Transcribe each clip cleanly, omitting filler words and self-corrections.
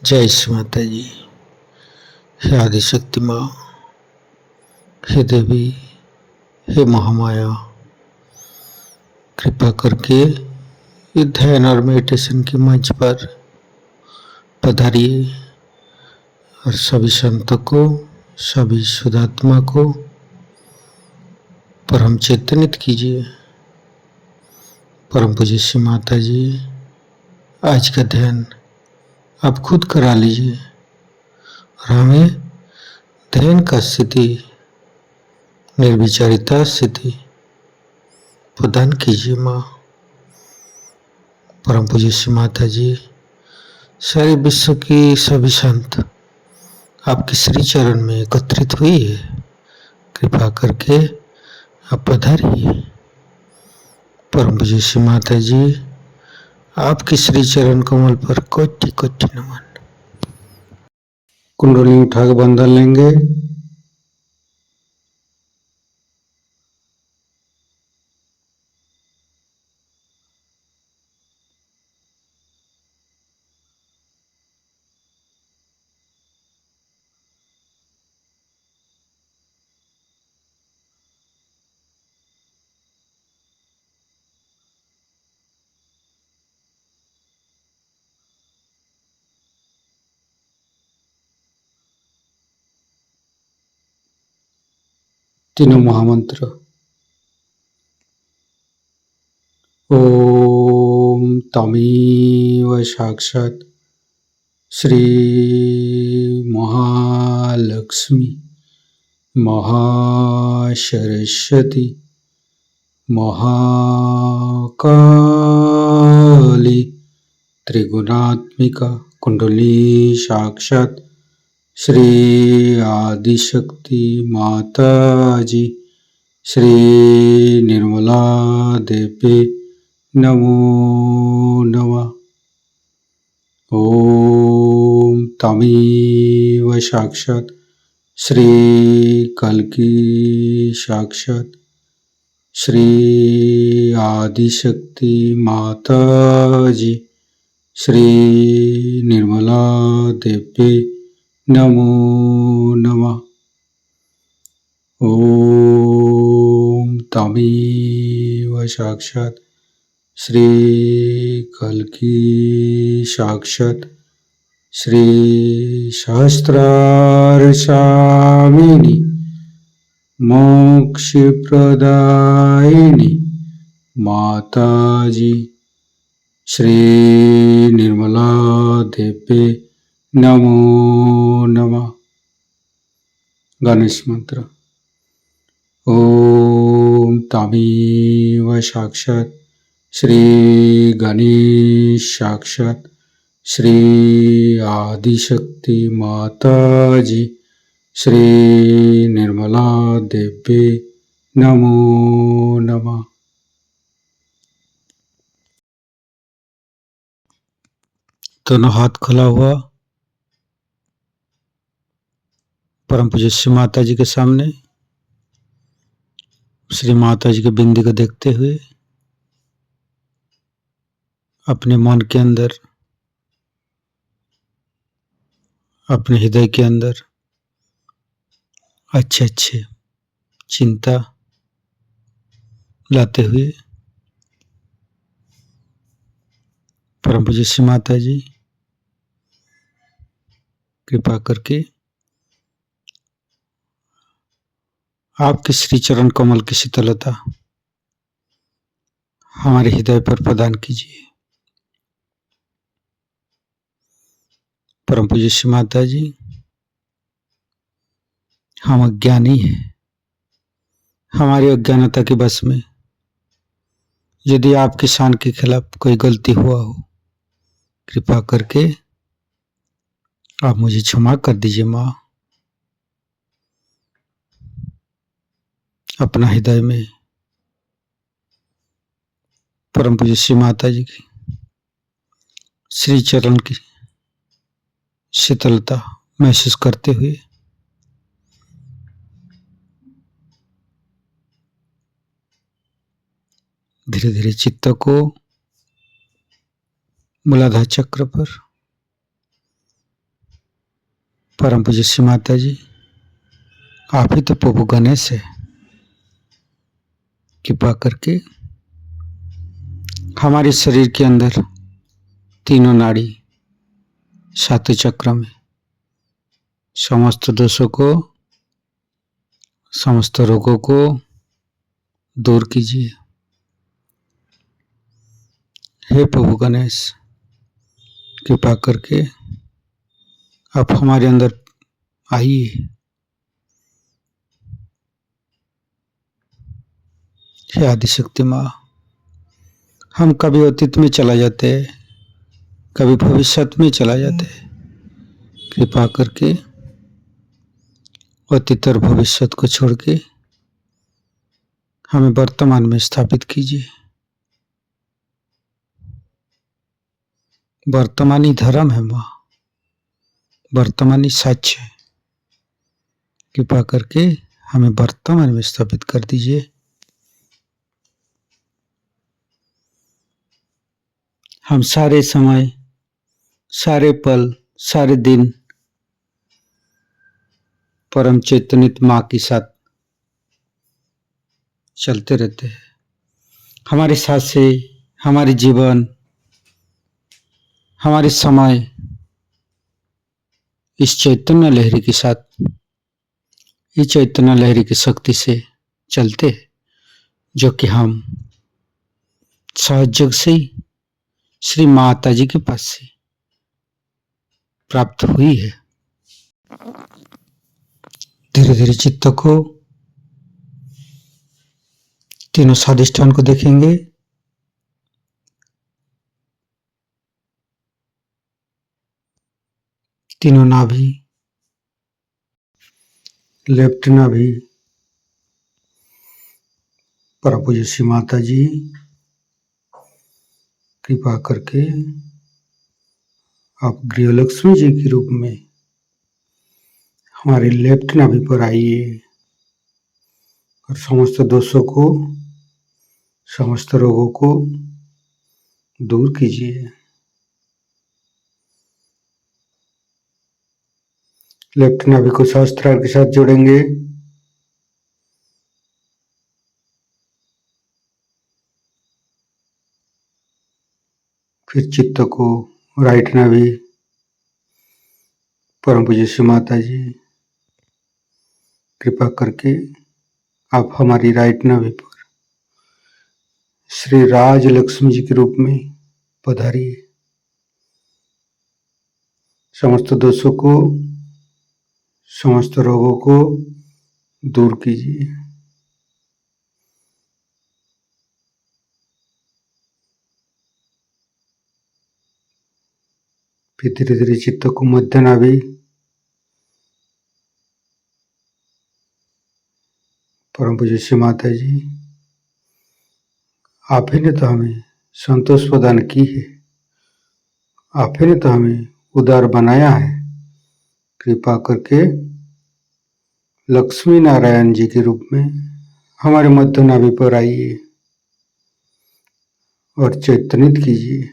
जय श्री माता जी। हे आदिशक्ति माँ, हे देवी, हे महामाया, कृपा करके ये ध्यान और मेडिटेशन के मंच पर पधारिए और सभी संतों को, सभी शुद्धात्मा को परम चेतनित कीजिए। परम पूज्य श्री माता जी, आज का ध्यान आप खुद करा लीजिए और हमें ध्यान का स्थिति, निर्विचारिता स्थिति प्रदान कीजिए माँ। परम पूज्य श्री माता जी, सारे विश्व की सभी संत आपके श्री चरण में एकत्रित हुई है, कृपा करके आप पधारिए। परम पूज्य श्री माता जी, आपके श्री चरण कमल पर कोटि कोटि नमन। कुंडली उठाकर बंधन लेंगे। तीनों महामंत्र। ओम तमेव साक्षात् श्री महालक्ष्मी महासरस्वती महाकाली त्रिगुणात्मिका कुंडली साक्षात् श्री आदिशक्ति माता जी श्री निर्मला देवी नमो नमः। ओम तमेव साक्षात् श्री कल्की साक्षात् श्री आदिशक्ति माता जी श्री निर्मला देवी नमो नमः। ओम तमेव साक्षात् श्री कल्की साक्षात् श्री सहस्रार स्वामिनी मोक्ष प्रदायिनी माता जी श्री निर्मला देवी नमो नमः। गणेश मंत्र। ओम तमेव साक्षात् श्री गणेश साक्षात् श्री आदिशक्ति माता जी श्री निर्मला देवी नमो नमः। दोनों हाथ खुला हुआ परम पूज्य श्री माता जी के सामने, श्री माता जी के बिंदी को देखते हुए अपने मन के अंदर, अपने हृदय के अंदर अच्छे अच्छे चिंता लाते हुए परम पूज्य श्री माता जी कृपा करके आपके श्री चरण कमल की शीतलता हमारे हृदय पर प्रदान कीजिए। परम पूज्य श्री माता जी, हम अज्ञानी हैं, हमारी अज्ञानता के बस में यदि आपके शान के खिलाफ कोई गलती हुआ हो, कृपा करके आप मुझे क्षमा कर दीजिए माँ। अपना हृदय में परम पूज्य श्री माता जी की श्री चरण की शीतलता महसूस करते हुए धीरे धीरे चित्त को मूलाधार चक्र पर परम पूज्य श्री माता जी, आप ही तो प्रभु गणेश है। कृपा करके हमारे शरीर के अंदर तीनों नाड़ी सातों चक्र में समस्त दोषों को, समस्त रोगों को दूर कीजिए। हे प्रभु गणेश, कृपा करके आप हमारे अंदर आइए। हे आदिशक्ति माँ, हम कभी अतीत में चला जाते हैं, कभी भविष्य में चला जाते हैं। कृपा करके अतीत और भविष्य को छोड़ के हमें वर्तमान में स्थापित कीजिए। वर्तमानी धर्म है माँ, वर्तमानी सच है। कृपा करके हमें वर्तमान में स्थापित कर दीजिए। हम सारे समय, सारे पल, सारे दिन परम चैतन्य माँ के साथ चलते रहते हैं। हमारे सांसें, हमारे जीवन, हमारे समय इस चैतन्य लहरी के साथ, इस चैतन्य लहरी की शक्ति से चलते हैं, जो कि हम सहयोग से ही श्री माता जी के पास से प्राप्त हुई है। धीरे धीरे चित्त को, तीनों स्वादिष्ठान को देखेंगे। तीनों नाभि, लेफ्ट नाभि, परम पूज्य श्री माता जी, कृपा करके आप गृहलक्ष्मी जी के रूप में हमारे लेफ्ट नाभि पर आइए और समस्त दोषों को, समस्त रोगों को दूर कीजिए। लेफ्ट नाभि को सहस्त्रार के साथ जोड़ेंगे। फिर चित्त को राइट नाभि, परम पूज्य श्री माता जी, कृपा करके आप हमारी राइट नाभि पर श्री राज लक्ष्मी जी के रूप में पधारिए। समस्त दोषों को, समस्त रोगों को दूर कीजिए। फिर धीरे धीरे चित्त को मध्य नाभि, परम पूज्य श्री माता जी, आप ही ने तो हमें संतोष प्रदान की है, आप ही ने तो हमें उदार बनाया है। कृपा करके लक्ष्मी नारायण जी के रूप में हमारे मध्य नाभि पर आइए और चैतन्यित कीजिए।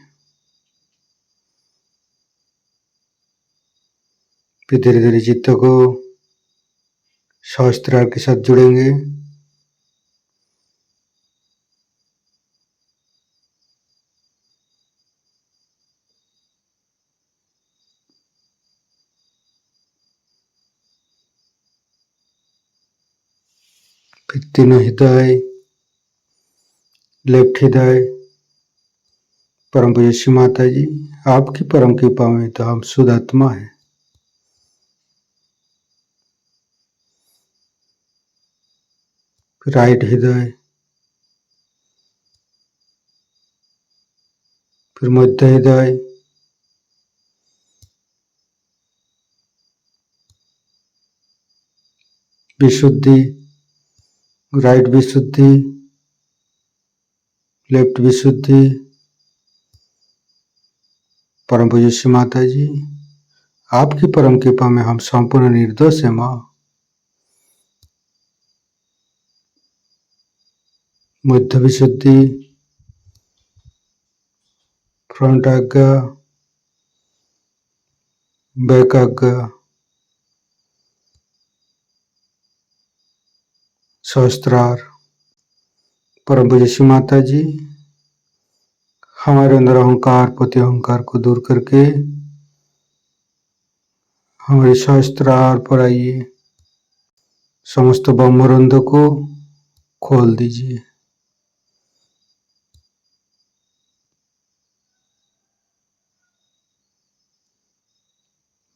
फिर धीरे धीरे चित्त को सहस्त्रार के साथ जुड़ेंगे। फिर तीनों हृदय, लेफ्ट हृदय, परम पूज्य श्री माता जी, आपकी परम कृपा में तो हम शुद्ध आत्मा है। फिर राइट हृदय, फिर मध्य हृदय, विशुद्धि, राइट विशुद्धि, लेफ्ट विशुद्धि, परम पूज्य श्री माता जी, आपकी परम कृपा में हम संपूर्ण निर्दोष है माँ। मध्य विशुद्धि, फ्रंट आज्ञा, बैक आज्ञा, सहस्त्रार। परम पूज्य श्री माता जी, हमारे अंदर अहंकार पति अहंकार को दूर करके हमारे सहस्त्रार पर आइए, समस्त ब्रह्मरंध को खोल दीजिए।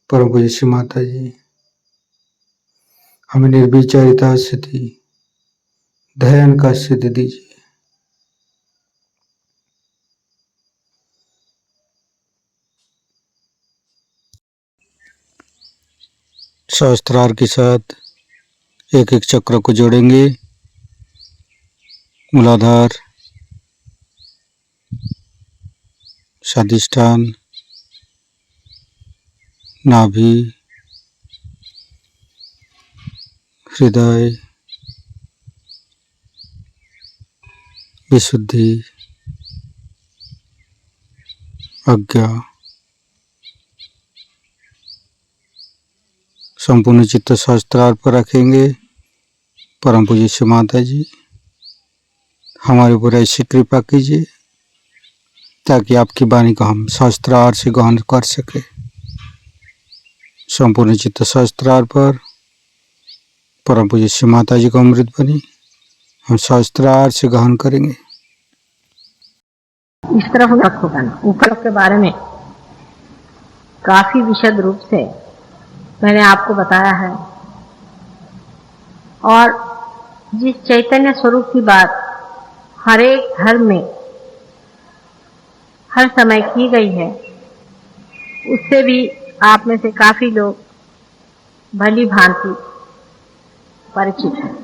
परम पूज्य श्री माता जी, हमें निर्विचारिता स्थिति ध्यान का सिद्ध दीजिए। सहस्त्रार के साथ एक एक चक्र को जोड़ेंगे। मूलाधार, स्वादिष्ठान, नाभि, हृदय, विशुद्धि, आज्ञा, संपूर्ण चित्त सहस्त्रार पर रखेंगे। परम पूज्य श्री माता जी, हमारे ऊपर ऐसी कृपा कीजिए ताकि आपकी वाणी को हम सहस्त्रार से ग्रहण कर सके। संपूर्ण चित्त सहस्त्रार पर परम पूज्य श्री माता जी को अमृत बनी हम सहस्त्रार से ग्रहण करेंगे। इस तरफ रखो ना, ऊपर के बारे में काफी विशद रूप से मैंने आपको बताया है, और जिस चैतन्य स्वरूप की बात हर एक धर्म में हर समय की गई है, उससे भी आप में से काफी लोग भली भांति परिचित हैं।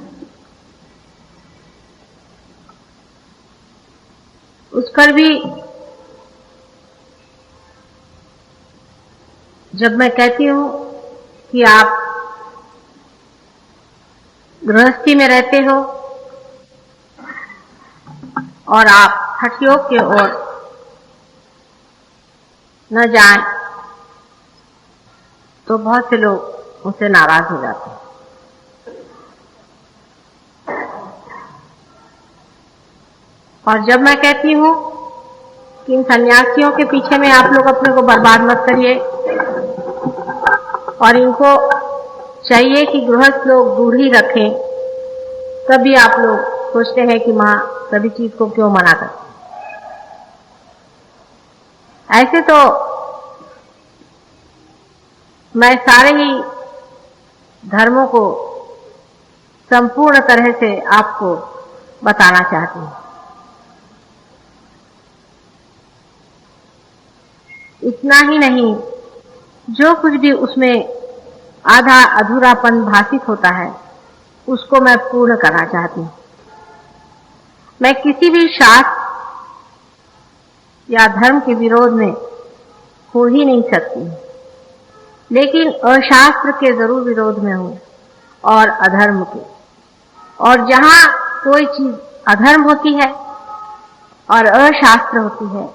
उस पर भी जब मैं कहती हूँ कि आप गृहस्थी में रहते हो और आप हठ योग की ओर न जाएं, तो बहुत से लोग उससे नाराज हो जाते हैं। और जब मैं कहती हूँ कि इन सन्यासियों के पीछे में आप लोग अपने को बर्बाद मत करिए, और इनको चाहिए कि गृहस्थ लोग दूर ही रखें, तभी आप लोग सोचते हैं कि माँ सभी चीज को क्यों मना करती। ऐसे तो मैं सारे ही धर्मों को संपूर्ण तरह से आपको बताना चाहती हूँ। इतना ही नहीं, जो कुछ भी उसमें आधा अधूरापन भाषित होता है उसको मैं पूर्ण करना चाहती हूँ। मैं किसी भी शास्त्र या धर्म के विरोध में हो ही नहीं सकती, लेकिन अशास्त्र के जरूर विरोध में हूँ और अधर्म के। और जहाँ कोई चीज अधर्म होती है और अशास्त्र होती है,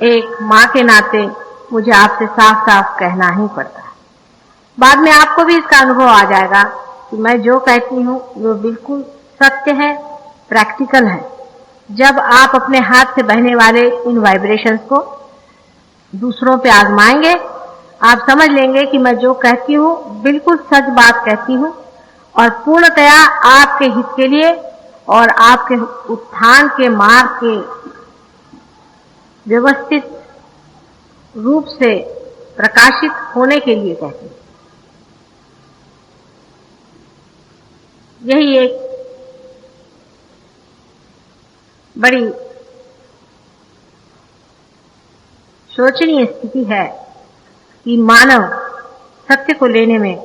एक माँ के नाते मुझे आपसे साफ साफ कहना ही पड़ता है। बाद में आपको भी इसका अनुभव आ जाएगा कि मैं जो कहती हूँ वो बिल्कुल सत्य है, प्रैक्टिकल है। जब आप अपने हाथ से बहने वाले इन वाइब्रेशंस को दूसरों पे आजमाएंगे, आप समझ लेंगे कि मैं जो कहती हूँ बिल्कुल सच बात कहती हूँ, और पूर्णतया आपके हित के लिए और आपके उत्थान के मार्ग के व्यवस्थित रूप से प्रकाशित होने के लिए कहती हूँ। यही एक बड़ी शोचनीय स्थिति है कि मानव सत्य को लेने में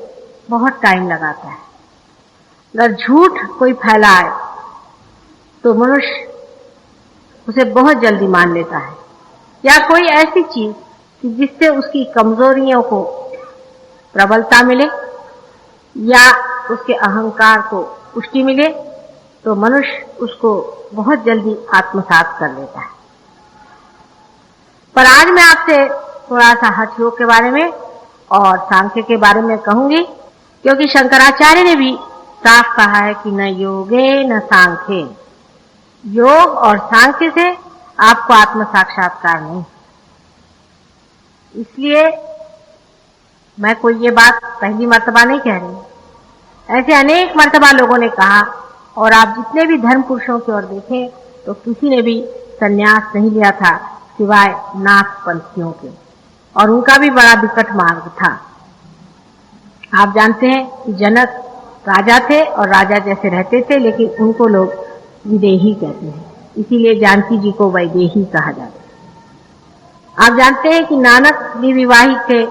बहुत टाइम लगाता है। अगर झूठ कोई फैलाए तो मनुष्य उसे बहुत जल्दी मान लेता है, या कोई ऐसी चीज कि जिससे उसकी कमजोरियों को प्रबलता मिले या उसके अहंकार को पुष्टि मिले, तो मनुष्य उसको बहुत जल्दी आत्मसात कर लेता है। पर आज मैं आपसे थोड़ा सा हठ योग के बारे में और सांख्य के बारे में कहूंगी, क्योंकि शंकराचार्य ने भी साफ कहा है कि न योगे न सांख्ये, योग और सांख्य से आपको आत्म साक्षात्कार नहीं। इसलिए मैं कोई ये बात पहली मर्तबा नहीं कह रही, ऐसे अनेक मर्तबा लोगों ने कहा, और आप जितने भी धर्म पुरुषों की ओर देखें तो किसी ने भी संन्यास नहीं लिया था सिवाय नाथ पंथियों के, और उनका भी बड़ा विकट मार्ग था। आप जानते हैं कि जनक राजा थे और राजा जैसे रहते थे, लेकिन उनको लोग विदेही कहते हैं, इसीलिए जानकी जी को वैदेही कहा जाता है। आप जानते हैं कि नानक भी विवाहित थे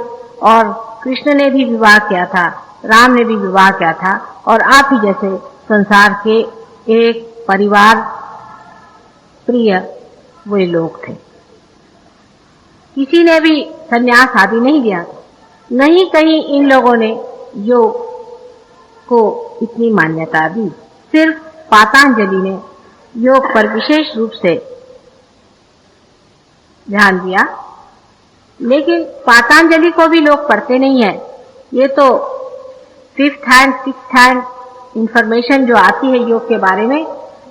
और कृष्ण ने भी विवाह किया था, राम ने भी विवाह किया था, और आप ही जैसे संसार के एक परिवार प्रिय वे लोग थे। किसी ने भी संन्यास आदि नहीं लिया, नहीं कहीं इन लोगों ने योग को इतनी मान्यता दी। सिर्फ पातंजलि ने योग पर विशेष रूप से ध्यान दिया, लेकिन पातंजलि को भी लोग पढ़ते नहीं है। ये तो 5th hand 6th hand information जो आती है योग के बारे में,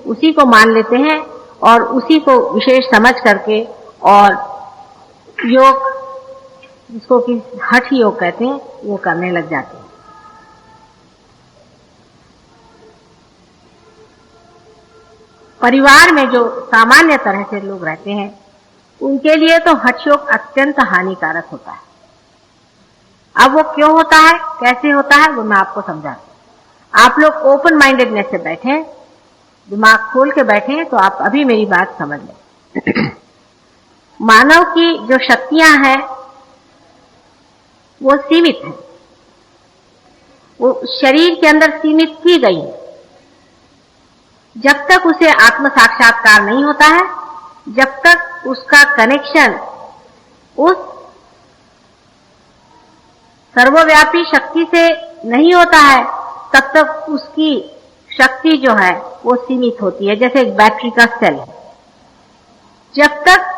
उसी को मान लेते हैं और उसी को विशेष समझ करके, और योग जिसको कि हठ योग कहते हैं वो करने लग जाते हैं। परिवार में जो सामान्य तरह से लोग रहते हैं उनके लिए तो हठ योग अत्यंत हानिकारक होता है। अब वो क्यों होता है, कैसे होता है, वो मैं आपको समझाती हूँ। आप लोग ओपन माइंडेडनेस से बैठे, दिमाग खोल के बैठे, तो आप अभी मेरी बात समझ लें। मानव की जो शक्तियां हैं वो सीमित है, वो शरीर के अंदर सीमित की गई है। जब तक उसे आत्म साक्षात्कार नहीं होता है, जब तक उसका कनेक्शन उस सर्वव्यापी शक्ति से नहीं होता है, तब तक उसकी शक्ति जो है वो सीमित होती है। जैसे एक बैटरी का सेल है, जब तक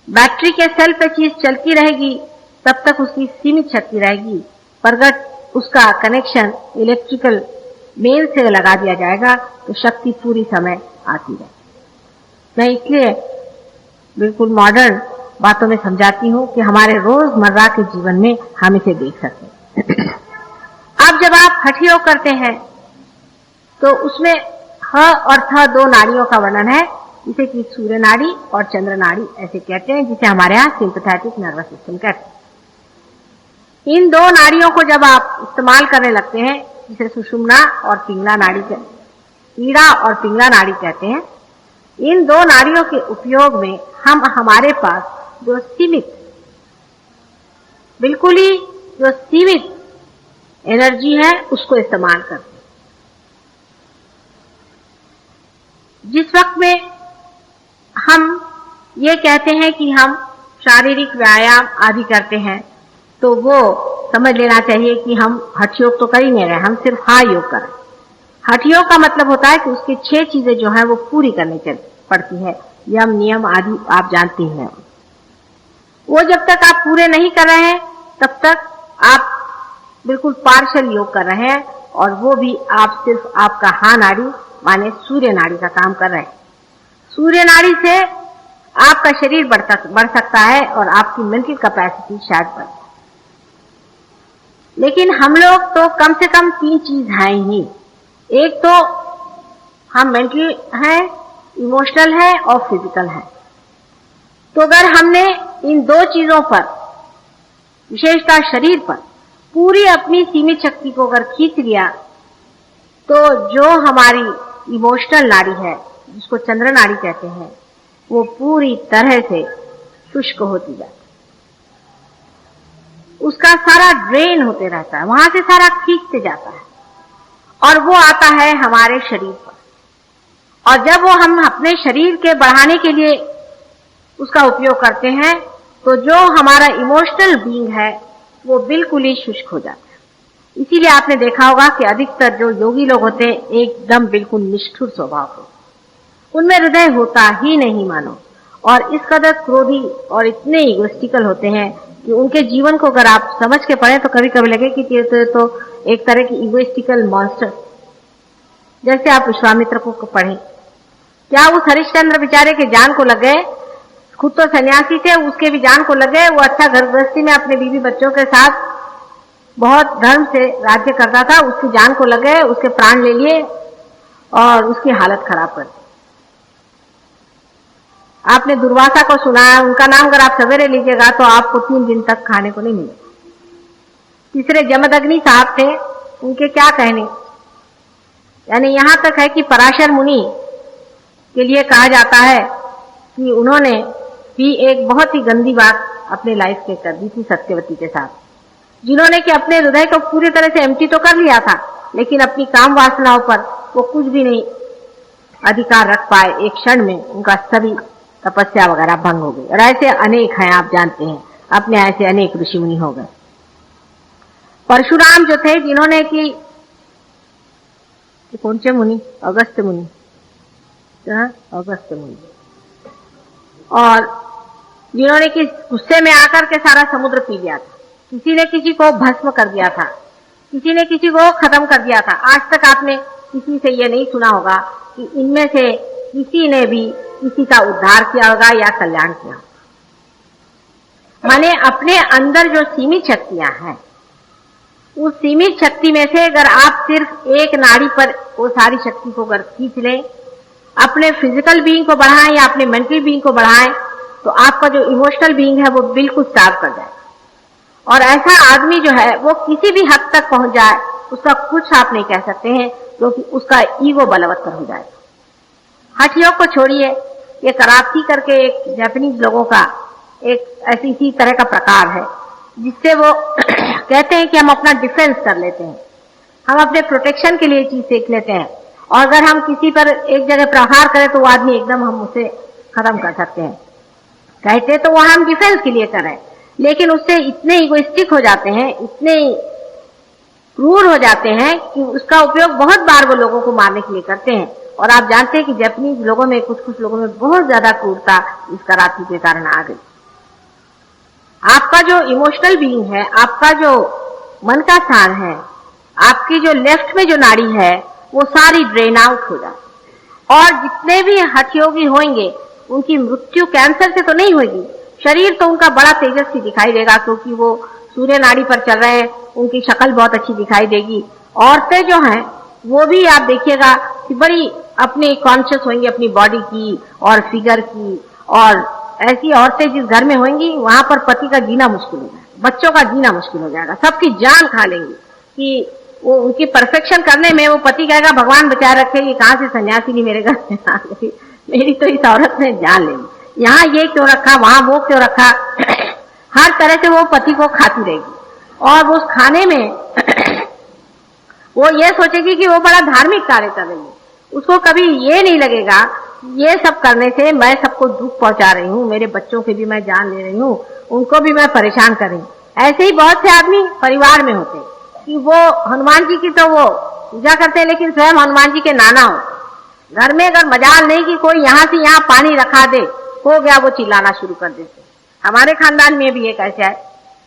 बैटरी के सेल पे चीज चलती रहेगी तब तक उसकी सीमित शक्ति रहेगी, पर अगर उसका कनेक्शन इलेक्ट्रिकल मेन से लगा दिया जाएगा तो शक्ति पूरी समय आती है। मैं इसलिए बिल्कुल मॉडर्न बातों में समझाती हूँ कि हमारे रोजमर्रा के जीवन में हम इसे देख सकते हैं। अब जब आप हठ योग करते हैं तो उसमें ह और थ 2 नाड़ियों का वर्णन है, जिसे कि सूर्य नाड़ी और चंद्र नाड़ी ऐसे कहते हैं, जिसे हमारे यहाँ सिंपैथेटिक नर्वस सिस्टम कहते हैं। इन 2 नाड़ियों को जब आप इस्तेमाल करने लगते हैं, जिसे सुषुम्ना और पिंगला नाड़ी ईड़ा और पिंगला नाड़ी कहते हैं, इन 2 नाड़ियों के उपयोग में हम हमारे पास जो सीमित, बिल्कुल ही जो सीमित एनर्जी है उसको इस्तेमाल करते हैं। जिस वक्त में हम ये कहते हैं कि हम शारीरिक व्यायाम आदि करते हैं, तो वो समझ लेना चाहिए कि हम हठ योग तो कर ही नहीं रहे, हम सिर्फ हा योग कर रहे हैं। हठ योग का मतलब होता है कि उसकी 6 चीजें जो है वो पूरी करनी पड़ती है, यम नियम आदि आप जानते हैं। वो जब तक आप पूरे नहीं कर रहे हैं तब तक आप बिल्कुल पार्शियल योग कर रहे हैं, और वो भी आप सिर्फ आपका हा नाड़ी माने सूर्य नाड़ी का काम कर रहे हैं। सूर्य नाड़ी से आपका शरीर बढ़ सकता है और आपकी मेंटल कैपेसिटी शायद बढ़ जाए, लेकिन हम लोग तो कम से कम 3 चीज हैं ही। एक तो हम मेंटल हैं, इमोशनल है और फिजिकल है। तो अगर हमने इन 2 चीजों पर, विशेषतः शरीर पर, पूरी अपनी सीमित शक्ति को अगर खींच लिया, तो जो हमारी इमोशनल नाड़ी है, जिसको चंद्र नाड़ी कहते हैं, वो पूरी तरह से शुष्क होती जाती है। उसका सारा ड्रेन होते रहता है, वहां से सारा खींचते जाता है, और वो आता है हमारे शरीर पर। और जब वो हम अपने शरीर के बढ़ाने के लिए उसका उपयोग करते हैं, तो जो हमारा इमोशनल बीइंग है वो बिल्कुल ही शुष्क हो जाता है। इसीलिए आपने देखा होगा कि अधिकतर जो योगी लोग होते हैं एकदम बिल्कुल निष्ठुर स्वभाव के, उनमें हृदय होता ही नहीं मानो, और इस कदर क्रोधी और इतने इगोइस्टिकल होते हैं कि उनके जीवन को अगर आप समझ के पढ़ें तो कभी कभी लगे कि ये तो एक तरह की इगोइस्टिकल मॉन्स्टर। जैसे आप विश्वामित्र को पढ़ें, क्या उस हरिश्चंद्र बेचारे के जान को लग गए, खुद तो सन्यासी थे, उसके भी जान को लग गए। वो अच्छा घर गृहस्थी में अपने बीवी बच्चों के साथ बहुत धर्म से राज्य करता था, उसकी जान को लग गए, उसके प्राण ले लिए और उसकी हालत खराब कर दी। आपने दुर्वासा को सुना है, उनका नाम अगर आप सवेरे लीजिएगा तो आपको 3 दिन तक खाने को नहीं मिलेगा। तीसरे जमदग्नि साहब थे, उनके क्या कहने। यानी यहां तक है कि पराशर मुनि के लिए कहा जाता है कि उन्होंने भी एक बहुत ही गंदी बात अपने लाइफ में कर दी थी सत्यवती के साथ, जिन्होंने कि अपने हृदय को पूरी तरह से एम्प्टी तो कर लिया था, लेकिन अपनी काम वासनाओं पर वो कुछ भी नहीं अधिकार रख पाए। एक क्षण में उनका सभी तपस्या वगैरह भंग हो गई। और ऐसे अनेक हैं, आप जानते हैं, अपने ऐसे अनेक ऋषि मुनि हो गए। परशुराम जो थे, जिन्होंने कि कौन से मुनि, अगस्त्य मुनि, अगस्त्य मुनि, और जिन्होंने कि गुस्से में आकर के सारा समुद्र पी लिया था। किसी ने किसी को भस्म कर दिया था, किसी ने किसी को खत्म कर दिया था। आज तक आपने किसी से ये नहीं सुना होगा कि इनमें से किसी ने भी किसी का उद्धार किया होगा या कल्याण किया होगा। माने अपने अंदर जो सीमित शक्तियां हैं, उस सीमित शक्ति में से अगर आप सिर्फ एक नाड़ी पर वो सारी शक्ति को अगर खींच लें, अपने फिजिकल बीइंग को बढ़ाएं या अपने मेंटल बीइंग को बढ़ाएं, तो आपका जो इमोशनल बीइंग है वो बिल्कुल स्टार्व कर जाए। और ऐसा आदमी जो है वो किसी भी हद तक पहुंच जाए, उसका कुछ आप नहीं कह सकते हैं, क्योंकि उसका ईगो बलवत्तर हो जाए। हठयोग को छोड़िए, ये कराप्ती करके एक जापानीज लोगों का एक ऐसी इसी तरह का प्रकार है, जिससे वो कहते हैं कि हम अपना डिफेंस कर लेते हैं, हम अपने प्रोटेक्शन के लिए चीज सीख लेते हैं, और अगर हम किसी पर एक जगह प्रहार करें तो वो आदमी एकदम हम उसे खत्म कर सकते हैं। कहते तो वो हम डिफेंस के लिए करें, लेकिन उससे इतने इगोइस्टिक हो जाते हैं, इतने क्रूर हो जाते हैं कि उसका उपयोग बहुत बार वो लोगों को मारने के लिए करते हैं। और आप जानते हैं कि जापानीज लोगों में, कुछ लोगों में बहुत ज्यादा क्रूरता इस कराप्ती के कारण आ गई। आपका जो इमोशनल बीइंग है, आपका जो मन का स्थान है, आपकी जो लेफ्ट में जो नाड़ी है, वो सारी ड्रेन आउट हो जाती। और जितने भी हठयोगी होंगे, उनकी मृत्यु कैंसर से तो नहीं होगी, शरीर तो उनका बड़ा तेजस्वी दिखाई देगा, क्योंकि वो सूर्य नाड़ी पर चल रहे हैं, उनकी शक्ल बहुत अच्छी दिखाई देगी। औरतें जो हैं वो भी आप देखिएगा कि बड़ी अपनी कॉन्शियस होंगी अपनी बॉडी की और फिगर की। और ऐसी औरतें जिस घर में होंगी, वहां पर पति का जीना मुश्किल हो जाएगा, बच्चों का जीना मुश्किल हो जाएगा, सबकी जान खा लेंगी। कि वो उनकी परफेक्शन करने में वो पति कहेगा भगवान बचा रखे, ये कहां से सन्यासी नहीं मेरे घर में आ गई, मेरी तो इस औरत ने जान ले ली, यहाँ ये क्यों रखा, वहां वो क्यों रखा। हर तरह से वो पति को खाती रहेगी, और उस खाने में वो ये सोचेगी कि वो बड़ा धार्मिक कार्य कर रही है। उसको कभी ये नहीं लगेगा ये सब करने से मैं सबको दुख पहुंचा रही हूँ, मेरे बच्चों की भी मैं जान ले रही हूँ, उनको भी मैं परेशान कर रही हूँ। ऐसे ही बहुत से आदमी परिवार में होते हैं कि वो हनुमान जी की तो वो पूजा करते हैं, लेकिन स्वयं हनुमान जी के नाना हो। घर में अगर मजाल नहीं कि कोई यहाँ से यहाँ पानी रखा दे, हो गया वो चिल्लाना शुरू कर देते। हमारे खानदान में भी एक ऐसे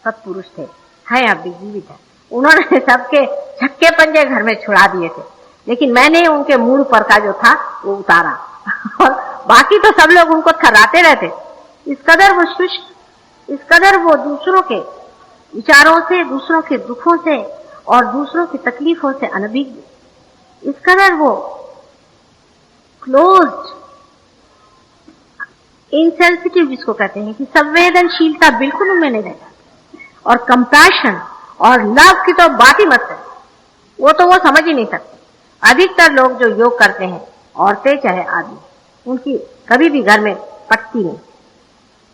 सब पुरुष थे, हैं अब भी जीवित है, उन्होंने सबके छक्के पंजे घर में छुड़ा दिए थे, लेकिन मैंने उनके मूड पर का जो था वो उतारा और बाकी तो सब लोग उनको थर्राते रहते। इस कदर वो शुष्क, इस कदर वो दूसरों के विचारों से, दूसरों के दुखों से और दूसरों की तकलीफों से अनभिज्ञ, इस कदर वो क्लोज्ड, इनसेंसिटिव जिसको कहते हैं, कि संवेदनशीलता बिल्कुल उनमें नहीं रहता। और कंपैशन और लव की तो बात ही मत है, वो तो वो समझ ही नहीं सकते। अधिकतर लोग जो योग करते हैं, औरतें चाहे आदमी, उनकी कभी भी घर में पटती नहीं।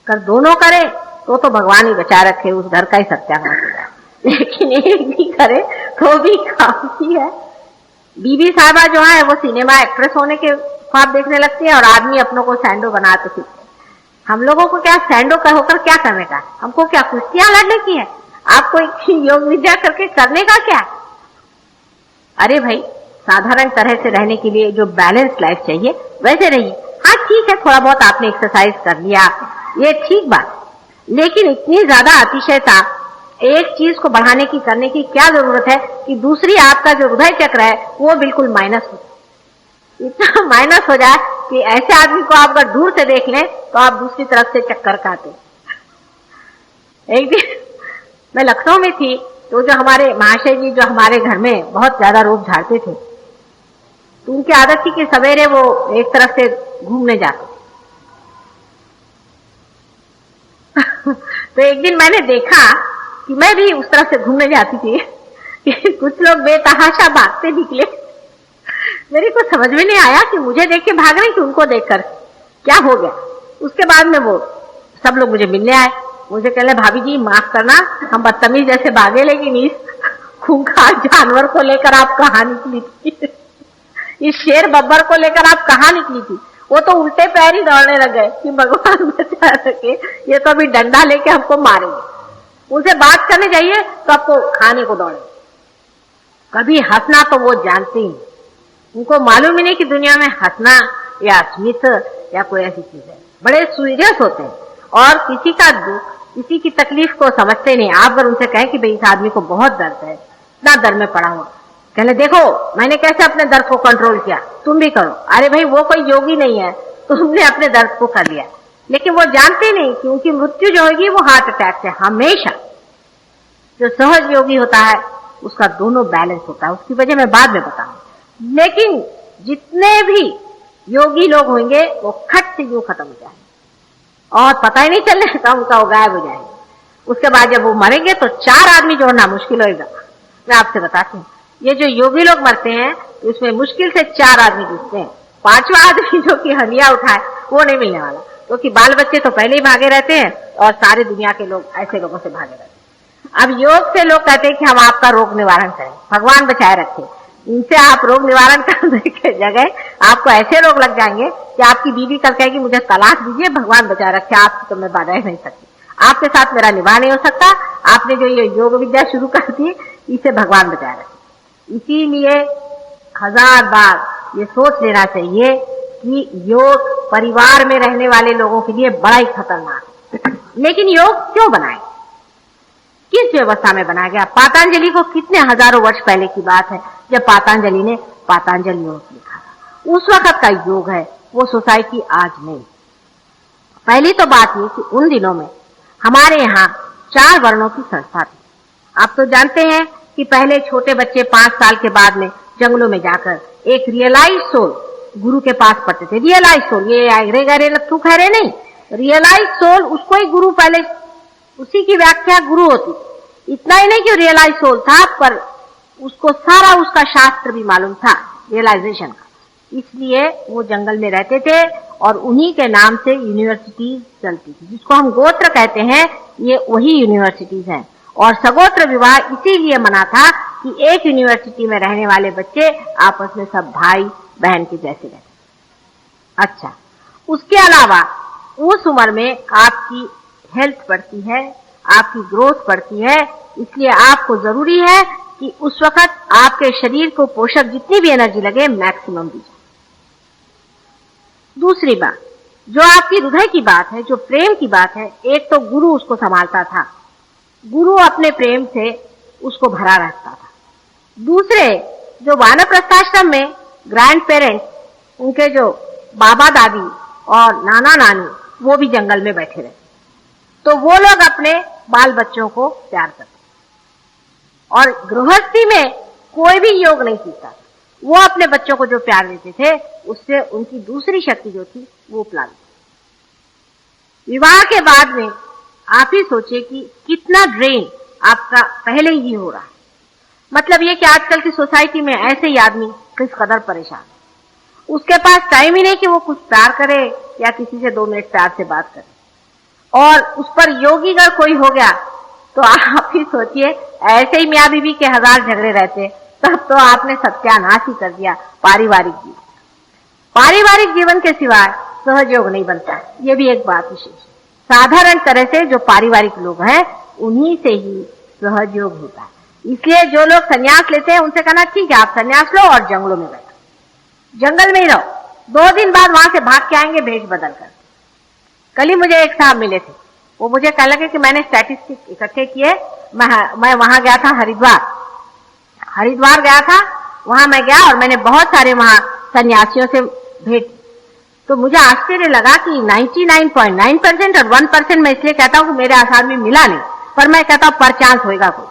कर दोनों करे तो भगवान ही बचा रखे, उस घर का ही सत्यानाश हो जाए, लेकिन एक भी करे तो भी काफी है। बीबी साहबा जो है वो सिनेमा एक्ट्रेस होने के ख्वाब देखने लगती है और आदमी अपनों को सैंडो बनाते फिरते। हम लोगों को क्या सैंडो का होकर क्या करने का, हमको क्या कुश्तियां लड़ने की है, आपको योग विद्या करके करने का क्या। अरे भाई, साधारण तरह से रहने के लिए जो बैलेंस लाइफ चाहिए वैसे रहिए। हाँ ठीक है, थोड़ा बहुत आपने एक्सरसाइज कर लिया, ये ठीक बात, लेकिन इतनी ज्यादा अतिशयता एक चीज को बढ़ाने की, करने की क्या जरूरत है कि दूसरी आपका जो हृदय चक्र है वो बिल्कुल माइनस हो जाए, इतना माइनस हो जाए कि ऐसे आदमी को आप अगर दूर से देख लें तो आप दूसरी तरफ से चक्कर काटे। एक दिन मैं लखनऊ में थी, तो जो हमारे महाशय जी जो हमारे घर में बहुत ज्यादा रोब झाड़ते थे, तो उनकी आदत थी कि सवेरे वो एक तरफ से घूमने जाते। तो एक दिन मैंने देखा कि मैं भी उस तरफ से घूमने जाती थी कि कुछ लोग बेतहाशा भागते निकले। मेरे को समझ में नहीं आया कि मुझे देख के भाग रहे कि उनको देखकर क्या हो गया। उसके बाद में वो सब लोग मुझे मिलने आए, मुझे कहले भाभी जी माफ करना, हम बदतमीज जैसे भागे, लेकिन इस खूंखार जानवर को लेकर आप कहाँ निकली थी, इस शेर बब्बर को लेकर आप कहाँ निकली थी। वो तो उल्टे पैर ही दौड़ने लगे कि भगवान बचा सके, ये तो अभी डंडा लेके हमको मारेंगे। उनसे बात करने जाइए तो आपको खाने को दौड़े। कभी हंसना तो वो जानते ही, उनको मालूम ही नहीं कि दुनिया में हंसना या स्मित या कोई ऐसी चीज है। बड़े सीरियस होते हैं और किसी का दुख, किसी की तकलीफ को समझते नहीं। आप अगर उनसे कहें कि भाई इस आदमी को बहुत दर्द है, इतना दर्द में पड़ा हुआ, कहले देखो मैंने कैसे अपने दर्द को कंट्रोल किया, तुम भी करो। अरे भाई वो कोई योगी नहीं है, तुमने अपने दर्द को कर लिया। लेकिन वो जानते नहीं कि उनकी मृत्यु जो होगी वो हार्ट अटैक से। हमेशा जो सहज योगी होता है उसका दोनों बैलेंस होता है, उसकी वजह मैं बाद में बताऊं। लेकिन जितने भी योगी लोग होंगे वो खट से यूं खत्म हो जाएंगे और पता ही नहीं चलने का उनका वो गायब हो जाएंगे। उसके बाद जब वो मरेंगे तो 4 आदमी जोड़ना मुश्किल होगा। मैं आपसे बताती हूँ, ये जो योगी लोग मरते हैं इसमें मुश्किल से 4 आदमी जुटते हैं। 5वां आदमी जो कि हलिया उठाए वो नहीं मिलने वाला, क्योंकि बाल बच्चे तो पहले ही भागे रहते हैं और सारी दुनिया के लोग ऐसे लोगों से भागे रहते हैं। अब योग से लोग कहते हैं कि हम आपका रोग निवारण करें, भगवान बचाए रखे। इनसे आप रोग निवारण करने के जगह आपको ऐसे रोग लग जाएंगे कि आपकी बीवी कल कहेगी मुझे तलाक दीजिए, भगवान बचाए रखे, आपकी तो मैं बाधा ही नहीं सकती, आपके साथ मेरा निवाह नहीं हो सकता, आपने जो ये योग विद्या शुरू कर दी इसे भगवान बचाए रखे। इसीलिए 1000 बार ये सोच लेना चाहिए कि योग परिवार में रहने वाले लोगों के लिए बड़ा ही खतरनाक है। लेकिन योग क्यों बनाए, किस व्यवस्था में बनाया गया? पातंजलि को कितने हजारों वर्ष पहले की बात है जब पातंजलि ने पातंजलि योग लिखा था। उस वक्त का योग है, वो सोसाइटी आज नहीं। पहली तो बात ये कि उन दिनों में हमारे यहाँ 4 वर्णों की संस्था थी। आप तो जानते हैं कि पहले छोटे बच्चे 5 साल के बाद में जंगलों में जाकर एक रियलाइज सोल गुरु के पास पढ़ते थे। रियलाइज सोल, ये अरे गरे लट्टू खैरे नहीं, रियलाइज सोल उसको ही गुरु, पहले उसी की व्याख्या गुरु होती। इतना ही नहीं कि रियलाइज सोल था, पर उसको सारा उसका शास्त्र भी मालूम था रियलाइजेशन का, इसलिए वो जंगल में रहते थे और उन्हीं के नाम से यूनिवर्सिटीज चलती थी, जिसको हम गोत्र कहते हैं। ये वही यूनिवर्सिटीज हैं। और सगोत्र विवाह इसीलिए मना था कि एक यूनिवर्सिटी में रहने वाले बच्चे आपस में सब भाई बहन के जैसे रहते। अच्छा, उसके अलावा उस उम्र में आपकी हेल्थ बढ़ती है, आपकी ग्रोथ बढ़ती है, इसलिए आपको जरूरी है कि उस वक्त आपके शरीर को पोषक जितनी भी एनर्जी लगे मैक्सिमम दीजिए। दूसरी बात, जो आपकी हृदय की बात है, जो प्रेम की बात है, एक तो गुरु उसको संभालता था, गुरु अपने प्रेम से उसको भरा रखता था। दूसरे, जो वानप्रस्थाश्रम में ग्रैंड पेरेंट्स, उनके जो बाबा दादी और नाना नानी, वो भी जंगल में बैठे रहे, तो वो लोग अपने बाल बच्चों को प्यार करते। और गृहस्थी में कोई भी योग नहीं सीखता, वो अपने बच्चों को जो प्यार देते थे उससे उनकी दूसरी शक्ति जो थी वो उपला दी। विवाह के बाद में आप ही सोचिए कि कितना ड्रेन आपका पहले ही हो रहा है। मतलब ये कि आजकल की सोसाइटी में ऐसे ही आदमी किस कदर परेशान है, उसके पास टाइम ही नहीं कि वो कुछ प्यार करे या किसी से 2 मिनट प्यार से बात करे। और उस पर योगी अगर कोई हो गया तो आप ही सोचिए, ऐसे ही मियाँ बीवी के 1000 झगड़े रहते, तब तो आपने सत्यानाश ही कर दिया पारिवारिक जीवन। पारिवारिक जीवन के सिवाय सहयोग नहीं बनता, ये भी एक बात विशेष है। साधारण तरह से जो पारिवारिक लोग हैं उन्हीं से ही सहयोग होता है। इसलिए जो लोग संन्यास लेते हैं उनसे कहना ठीक है आप संन्यास लो और जंगलों में बैठो, जंगल में ही रहो, 2 दिन बाद वहां से भाग के आएंगे भेष बदल कर। कल ही मुझे एक साहब मिले थे, वो मुझे कहने लगे कि मैंने स्टैटिस्टिक इकट्ठे किए, मैं वहां गया था, हरिद्वार गया था, वहां मैं गया और मैंने बहुत सारे वहां सन्यासियों से भेंट। तो मुझे आश्चर्य लगा कि 99.9% और 1% मैं इसलिए कहता हूं कि मेरे आसार में मिला नहीं, पर मैं कहता हूं पर चांस होएगा कोई।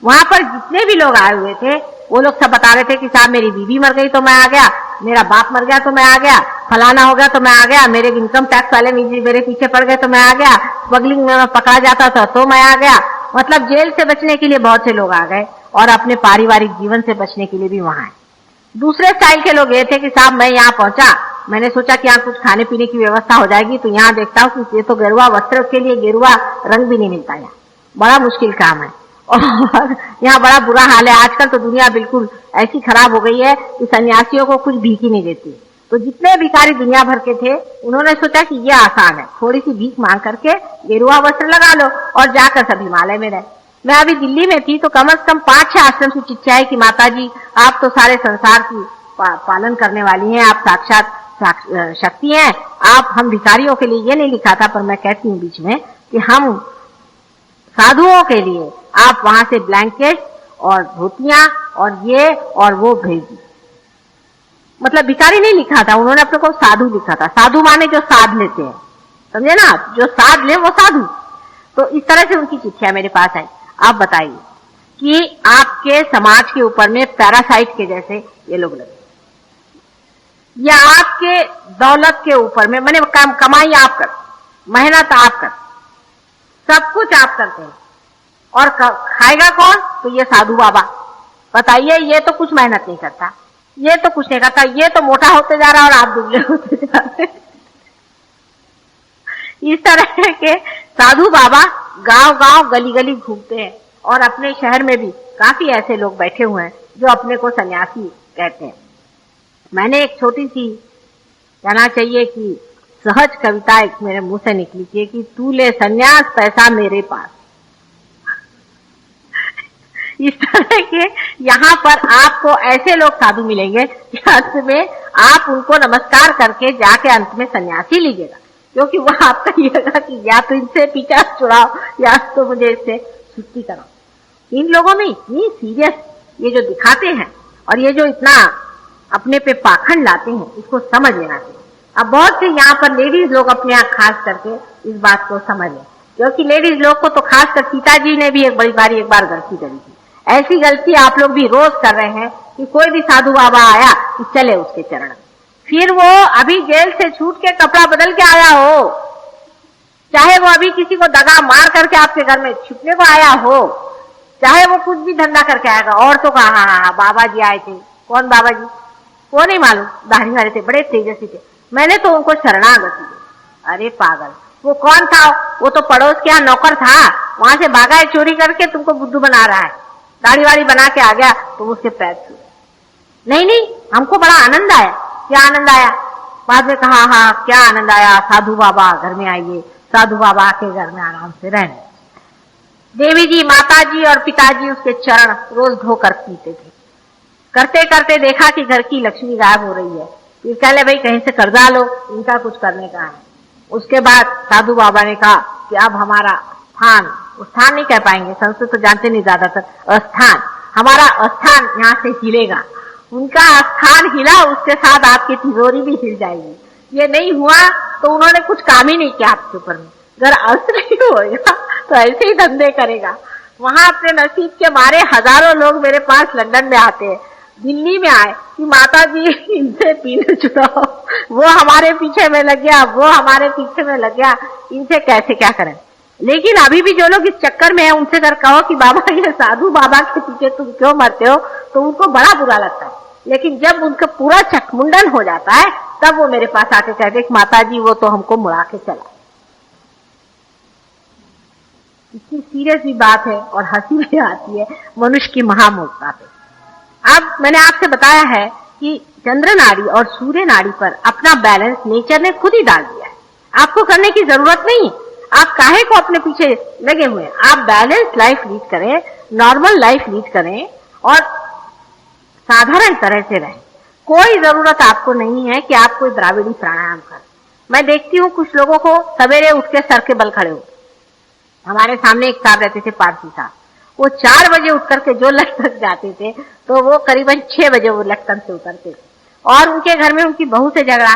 वहां पर जितने भी लोग आए हुए थे वो लोग सब बता रहे थे कि साहब मेरी बीवी मर गई तो मैं आ गया, मेरा बाप मर गया तो मैं आ गया, फलाना हो गया तो मैं आ गया, मेरे इनकम टैक्स वाले मेरे पीछे पड़ गए तो मैं आ गया, स्मगलिंग में मैं पकड़ा जाता था तो मैं आ गया। मतलब जेल से बचने के लिए बहुत से लोग आ गए और अपने पारिवारिक जीवन से बचने के लिए भी वहां आए। दूसरे स्टाइल के लोग ये थे कि साहब मैं यहाँ पहुंचा, मैंने सोचा कि यहाँ कुछ खाने पीने की व्यवस्था हो जाएगी, तो यहाँ देखता हूँ कि ये तो गेरुआ वस्त्र के लिए गेरुआ रंग भी नहीं मिलता, यहाँ बड़ा मुश्किल काम है और यहाँ बड़ा बुरा हाल है। आजकल तो दुनिया बिल्कुल ऐसी खराब हो गई है कि सन्यासियों को कुछ भीख ही नहीं देती। तो जितने भिखारी दुनिया भर के थे उन्होंने सोचा कि ये आसान है, थोड़ी सी भीख मांग करके गेरुआ वस्त्र लगा लो और जाकर सब हिमालय में रहे। मैं अभी दिल्ली में थी तो कम से कम 5-6 आश्रम से चिट्ठी आई कि माता जी आप तो सारे संसार की पालन करने वाली हैं, आप साक्षात शक्ति हैं, आप हम भिखारियों के लिए, ये नहीं लिखा था पर मैं कहती हूँ बीच में कि हम साधुओं के लिए आप वहां से ब्लैंकेट और धोतियां और ये और वो भेजी। मतलब भिखारी नहीं लिखा था, उन्होंने अपने को साधु लिखा था। साधु माने जो साध लेते हैं, समझे ना, जो साध ले वो साधु। तो इस तरह से उनकी चिट्ठियां मेरे पास आई। आप बताइए कि आपके समाज के ऊपर में पैरासाइट के जैसे ये लोग लगे, या आपके दौलत के ऊपर में, मैंने कमाई आप कर, मेहनत आप कर, सब कुछ आप करते हैं और खाएगा कौन? तो ये साधु बाबा। बताइए, ये तो कुछ मेहनत नहीं करता, ये तो कुछ नहीं करता, ये तो मोटा होते जा रहा है और आप दुबले होते जा रहे। इस तरह के साधु बाबा गांव-गांव गली-गली घूमते हैं और अपने शहर में भी काफी ऐसे लोग बैठे हुए हैं जो अपने को सन्यासी कहते हैं। मैंने एक छोटी सी, कहना चाहिए कि सहज कविता एक मेरे मुंह से निकली थी कि तू ले सन्यास पैसा मेरे पास। इस तरह के यहाँ पर आपको ऐसे लोग साधु मिलेंगे कि अंत में आप उनको नमस्कार करके जाके अंत में सन्यासी लीजिएगा, क्योंकि वह आप कहिएगा कि या तो इनसे पीछा छुड़ाओ या तो मुझे इससे छुट्टी कराओ। इन लोगों में इतनी सीरियस ये जो दिखाते हैं और ये जो इतना अपने पे पाखंड लाते हैं, इसको समझ लेना चाहिए। अब बहुत से यहाँ पर लेडीज लोग अपने यहाँ खास करके इस बात को समझ लें, क्योंकि लेडीज लोग को तो खास कर सीता जी ने भी एक बार गलती करी थी। ऐसी गलती आप लोग भी रोज कर रहे हैं कि कोई भी साधु बाबा आया कि चले उसके चरण, फिर वो अभी जेल से छूट के कपड़ा बदल के आया हो, चाहे वो अभी किसी को दगा मार करके आपके घर में छुपने को आया हो, चाहे वो कुछ भी धंधा करके आएगा। और तो कहा हाँ बाबा जी आए थे, कौन बाबा जी? वो नहीं मालूम, दाढ़ी वाले थे, बड़े तेजस्वी थे, मैंने तो उनको शरणागति दी। अरे पागल, वो कौन था? वो तो पड़ोस के यहाँ नौकर था, वहां से भागा है चोरी करके, तुमको बुद्धू बना रहा है, दाढ़ी वाड़ी बना के आ गया, तुम उसके पैर छू। नहीं, हमको बड़ा आनंद आया। क्या आनंद आया? बाद में कहा हाँ क्या आनंद आया, साधु बाबा घर में आइए, साधु बाबा के घर में आराम से रहने। देवी जी, माता जी और पिताजी उसके चरण रोज धोकर पीते थे। करते करते देखा कि घर की लक्ष्मी गायब हो रही है, फिर कह ले भाई कहीं से कर्जा लो, इनका कुछ करने का है। उसके बाद साधु बाबा ने कहा कि अब हमारा स्थान नहीं कह पाएंगे, संस्कृत तो जानते नहीं ज्यादातर, स्थान, हमारा स्थान यहाँ से हिलेगा। उनका स्थान हिला, उसके साथ आपकी तिजोरी भी हिल जाएगी। ये नहीं हुआ तो उन्होंने कुछ काम ही नहीं किया आपके ऊपर में। अगर अर्थ नहीं होगा तो ऐसे ही धंधे करेगा। वहां अपने नसीब के मारे हजारों लोग मेरे पास लंदन में आते हैं, दिल्ली में आए कि माता जी इनसे पीने छुड़ाओ, वो हमारे पीछे में लग गया, वो हमारे पीछे में लग गया, इनसे कैसे क्या करें। लेकिन अभी भी जो लोग इस चक्कर में है उनसे अगर कहो कि बाबा ये साधु बाबा के पीछे तुम क्यों मरते हो, तो उनको बड़ा बुरा लगता है। लेकिन जब उनका पूरा चकमुंडन हो जाता है तब वो मेरे पास आके कहते कि माता जी वो तो हमको मुड़ा के चला। इतनी सीरियस भी बात है और हंसी भी आती है मनुष्य की महामूर्खता पे। अब मैंने आपसे बताया है कि चंद्र नाड़ी और सूर्य नाड़ी पर अपना बैलेंस नेचर ने खुद ही डाल दिया है, आपको करने की जरूरत नहीं। आप काहे को अपने पीछे लगे हुए हैं? आप बैलेंस लाइफ लीड करें, नॉर्मल लाइफ लीड करें और साधारण तरह से रहें। कोई जरूरत आपको नहीं है कि आप कोई द्राविड़ी प्राणायाम करें। मैं देखती हूँ कुछ लोगों को सवेरे उठ के सर के बल खड़े हो, हमारे सामने एक साहब रहते थे, पारसी साहब। वो 4 बजे उठ करके जो लखनऊ जाते थे, तो वो करीबन 6 बजे वो लखनऊ से उतरते थे। और उनके घर में उनकी बहू से झगड़ा,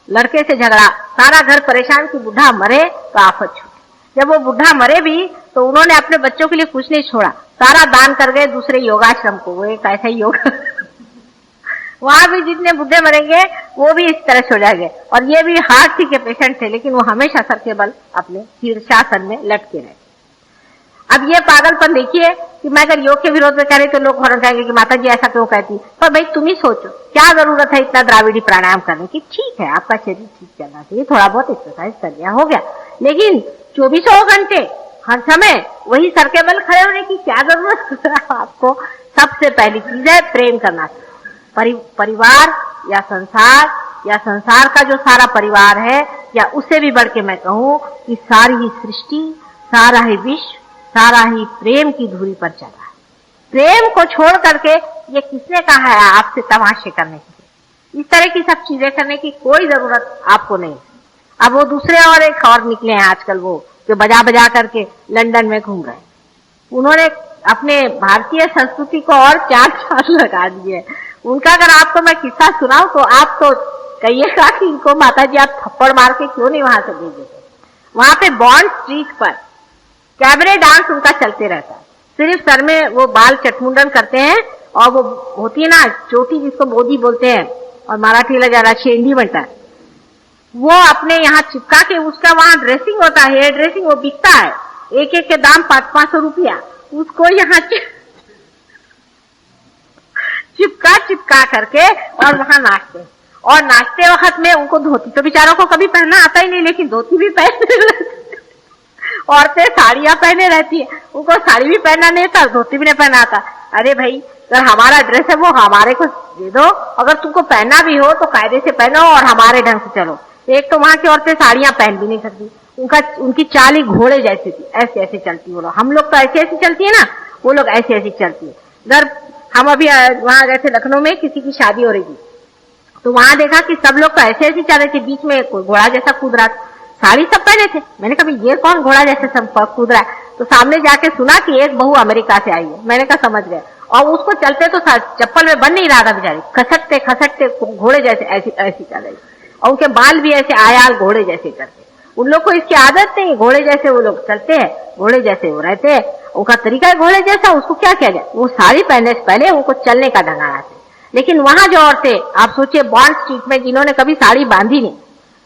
लड़के से झगड़ा, सारा घर परेशान कि बुढ़ा मरे तो आफत छूटे। जब वो बुढ़ा मरे भी तो उन्होंने अपने बच्चों के लिए कुछ नहीं छोड़ा, सारा दान कर गए दूसरे योगाश्रम को। वो एक ऐसा ही योगा वहां भी जितने बुढ़े मरेंगे वो भी इस तरह से हो जाएंगे। और ये भी हार्ट के पेशेंट थे, लेकिन वो हमेशा सर के बल अपने शीर्षासन में लटके रहे। अब ये पागलपन देखिए कि मैं अगर योग के विरोध में कह रही तो लोग फौरन कहेंगे कि माता जी ऐसा क्यों कहती। पर भाई तुम ही सोचो, क्या जरूरत है इतना द्राविड़ी प्राणायाम करने की। ठीक है, आपका शरीर ठीक चलना चाहिए, थोड़ा बहुत एक्सरसाइज कर लिया हो गया, लेकिन 24 घंटे हर समय वही सर के बल खड़े होने की क्या जरूरत है आपको। सबसे पहली चीज है प्रेम करना। परिवार या संसार का जो सारा परिवार है, या उससे भी बढ़ के मैं कहूं कि सारी ही सृष्टि, सारा ही विश्व, सारा ही प्रेम की धुरी पर चला है। प्रेम को छोड़ करके ये किसने कहा है आपसे तमाशे करने की, इस तरह की सब चीजें करने की कोई जरूरत आपको नहीं। अब वो दूसरे और एक और निकले हैं आजकल, वो जो बजा बजा करके लंदन में घूम रहे हैं। उन्होंने अपने भारतीय संस्कृति को और 4 साल लगा दिए। उनका अगर आपको मैं किस्सा सुनाऊं तो आप तो कहिएगा कि इनको माता जी आप थप्पड़ मार के क्यों नहीं वहां से भेज देते। वहां पे बॉन्ड स्ट्रीट पर कैबरे डांस उनका चलते रहता है। सिर्फ सर में वो बाल चटमुंडन करते हैं, और वो होती है ना चोटी जिसको मोदी बोलते हैं, और मराठी लगा शेंडी बनता है, वो अपने यहाँ चिपका के उसका वहां ड्रेसिंग होता है, हेयर ड्रेसिंग, वो बिकता है। एक एक के दाम 500-500 रुपया। उसको यहाँ चिपका करके और वहां नाचते हैं। और नाचते वक्त में उनको धोती तो बेचारों को कभी पहनना आता ही नहीं, लेकिन धोती भी पहनते रहती। औरतें साड़ियां पहने रहती है, उनको साड़ी भी पहनना नहीं था, धोती भी नहीं पहना आता। अरे भाई, अगर हमारा ड्रेस है वो हमारे को दे दो, अगर तुमको पहनना भी हो तो कायदे से पहनो और हमारे ढंग से चलो। एक तो वहां की औरतें साड़ियां पहन भी नहीं सकती, उनकी चाल ही घोड़े जैसी थी, ऐसे ऐसे चलती। वो लोग, हम लोग तो ऐसे ऐसी चलती है ना, वो लोग ऐसे ऐसी चलती है। इधर हम अभी वहां गए थे लखनऊ में, किसी की शादी हो रही थी, तो वहां देखा कि सब लोग तो ऐसे ऐसे चल रहे थे, बीच में कोई घोड़ा जैसा कूद रहा था। साड़ी सब पहने थे। मैंने कहा ये कौन घोड़ा जैसे सब कूद रहा है। तो सामने जाके सुना कि एक बहू अमेरिका से आई है। मैंने कहा समझ गए। और उसको चलते तो चप्पल में बन नहीं रहा था बेचारी, खसटते खसटते घोड़े जैसे ऐसी ऐसी चल रही, और उनके बाल भी ऐसे आयाल घोड़े जैसे करते। उन लोग को इसकी आदत नहीं, घोड़े जैसे वो लोग चलते हैं, घोड़े जैसे वो रहते हैं, उनका तरीका है घोड़े जैसा। उसको क्या किया जाए, वो साड़ी पहनने से पहले उनको चलने का ढंग आना चाहिए। लेकिन वहां जो औरतें, आप सोचिए बॉन्ड स्ट्रीट में, जिन्होंने कभी साड़ी बांधी नहीं,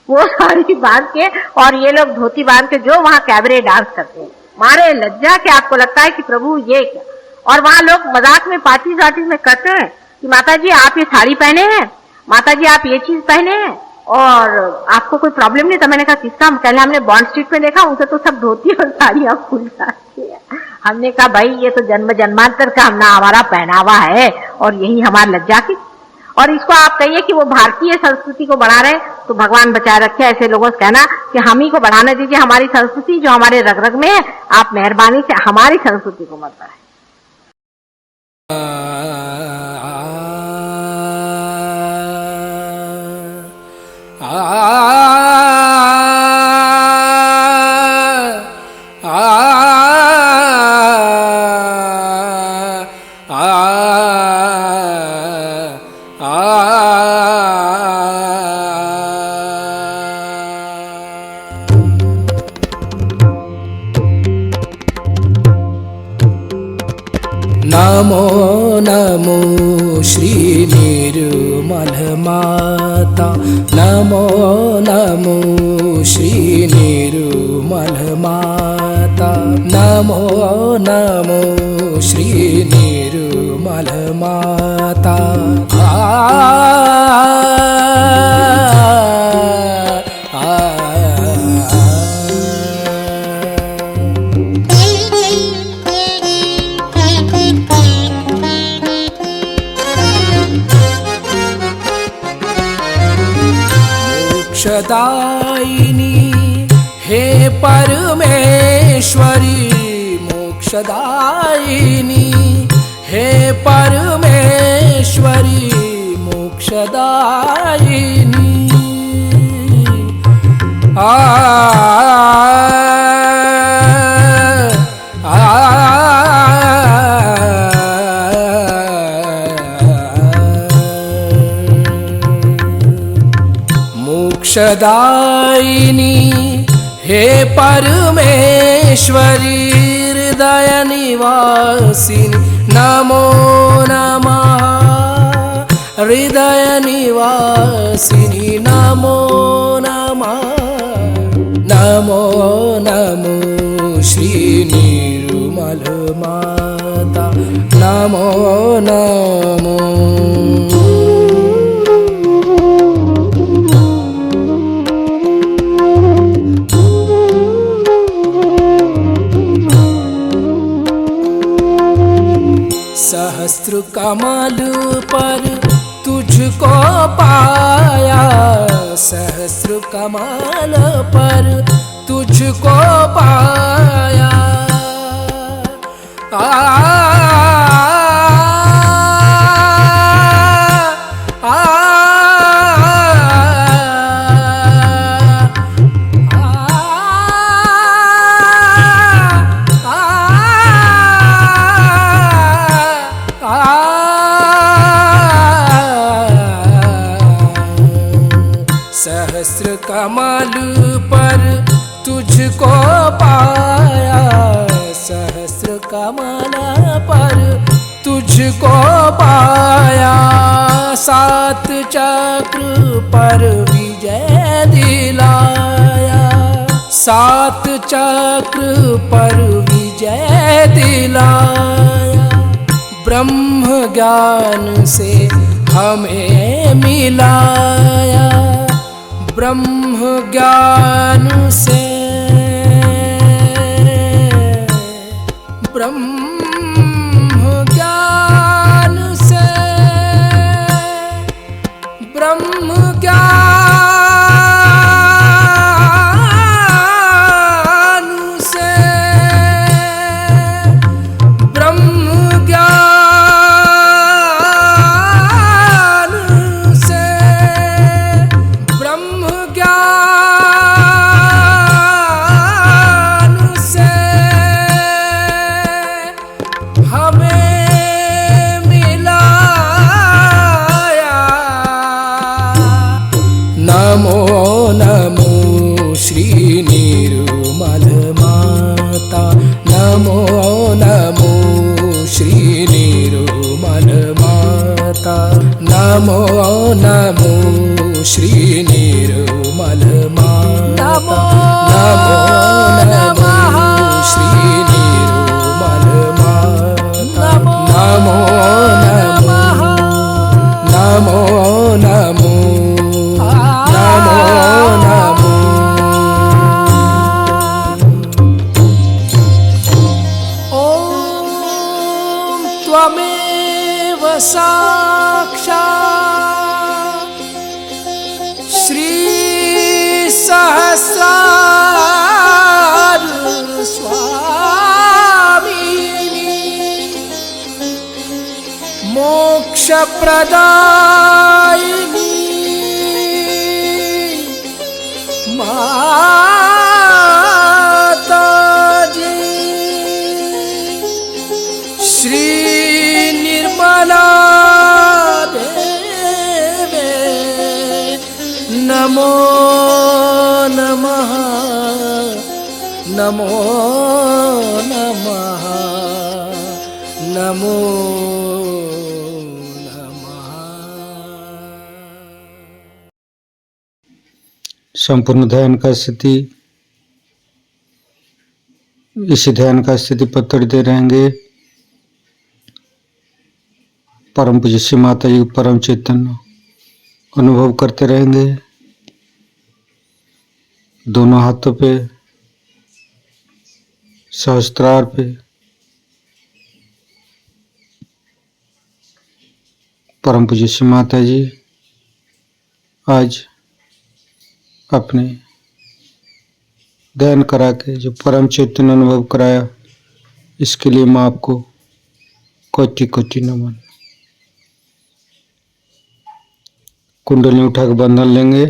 वो साड़ी बांध के और ये लोग धोती बांध के जो वहां कैबरे डांस करते हैं, मारे लज्जा के आपको लगता है कि प्रभु ये क्या। और वहां लोग मजाक में पार्टी में कहते हैं कि माता जी आप ये साड़ी पहने हैं, माता जी आप ये चीज पहने हैं, और आपको कोई प्रॉब्लम नहीं था। मैंने कहा किसका? पहले हमने बॉन्ड स्ट्रीट में देखा, उनसे तो सब धोती और साड़ियां फूल जाती है। हमने कहा भाई ये तो जन्म जन्मांतर का हमारा पहनावा है, और यही हमारी लज्जा की। और इसको आप कहिए कि वो भारतीय संस्कृति को बढ़ा रहे, तो भगवान बचाए रखे ऐसे लोगों से कहना कि हम ही को बढ़ाने दीजिए। हमारी संस्कृति जो हमारे रग रग में है, आप मेहरबानी से हमारी संस्कृति को मत बढ़ाएं। नमो नमो श्री निर्मल माता, नमो नमो श्री निर्मल माता, नमो नमो श्री निर्मल माता। मोक्षदायिनी हे परमेश्वरी, मोक्षदायिनी हे परमेश्वरी, मोक्षदायिनी। आ मोक्षदायिनी हे परमेश्वरी हृदय निवासिनी नमो नमः हृदय निवासिनी नमो नमः नमो नमो श्री निर्मल माता नमो नमो सहस्त्र कमल पर तुझको पाया सहस्त्र कमल पर तुझको पाया सहस्र कमल पर तुझको पाया सहस्र कमल पर तुझको पाया सात चक्र पर विजय दिलाया सात चक्र पर विजय दिलाया ब्रह्म ज्ञान से हमें मिलाया ब्रह्म ज्ञान से ब्रह्म ज्ञान से ब्रह्म ज्ञान से ब्रह्म ज्ञान से ब्रह्म ज्ञान से हमें मिलाया नमो नमो श्री निर्मल माता नमो नमो श्री निर्मल माता नमो नमो श्री निर्मल माता नमो नमो श्री निर्मल माता नमो नमो नमो नमो नमो नमो ॐ त्वमेव साक्षात् श्री सहस्रार स्वामिनी मोक्ष प्रदायिनी माताजी श्री निर्मला देवे नमो नमः नमो नमः नमो नमः। संपूर्ण ध्यान का स्थिति इसी ध्यान का स्थिति पत्र दे रहेंगे। परम पूज्य श्री माता जी परम चैतन्य अनुभव करते रहेंगे। दोनों हाथों पे सहस्त्रार पे परम पूज्य श्री माता जी आज अपने ध्यान करा के जो परम चैतन्य अनुभव कराया, इसके लिए मैं आपको कोटि कोटि नमन। कुंडली उठा के बंधन लेंगे।